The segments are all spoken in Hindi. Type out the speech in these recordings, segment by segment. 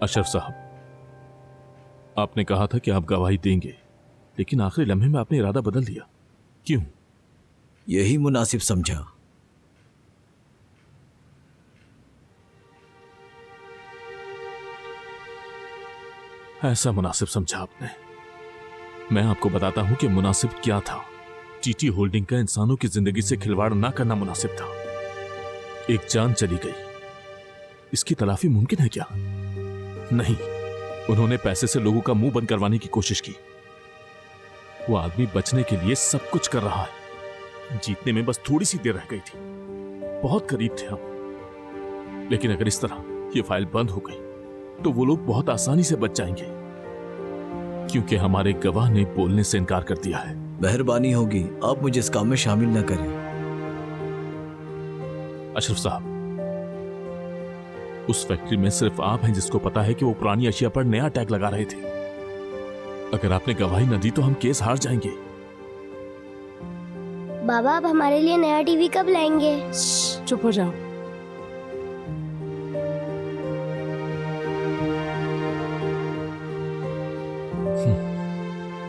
अशरफ साहब, आपने कहा था कि आप गवाही देंगे, लेकिन आखिरी लम्हे में आपने इरादा बदल दिया, क्यों? यही मुनासिब समझा। ऐसा मुनासिब समझा आपने? मैं आपको बताता हूं कि मुनासिब क्या था। टीटी होल्डिंग का इंसानों की जिंदगी से खिलवाड़ ना करना मुनासिब था। एक जान चली गई, इसकी तलाफी मुमकिन है क्या? नहीं। उन्होंने पैसे से लोगों का मुंह बंद करवाने की कोशिश की। वो आदमी बचने के लिए सब कुछ कर रहा है। जीतने में बस थोड़ी सी देर रह गई थी, बहुत करीब थे हम। लेकिन अगर इस तरह ये फाइल बंद हो गई तो वो लोग बहुत आसानी से बच जाएंगे, क्योंकि हमारे गवाह ने बोलने से इनकार कर दिया है। मेहरबानी होगी आप मुझे इस काम में शामिल न करें। अशरफ साहब, उस फैक्ट्री में सिर्फ आप हैं जिसको पता है कि वो पुरानी अशिया पर नया टैग लगा रहे थे। अगर आपने गवाही न दी तो हम केस हार जाएंगे। बाबा, आप हमारे लिए नया टीवी कब लाएंगे? चुप हो जाओ।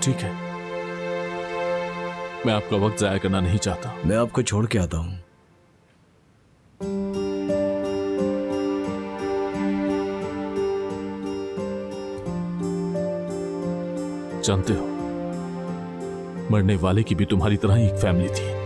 ठीक है, मैं आपका वक्त जाया करना नहीं चाहता। मैं आपको छोड़ के आता हूं। जानते हो, मरने वाले की भी तुम्हारी तरह ही एक फैमिली थी।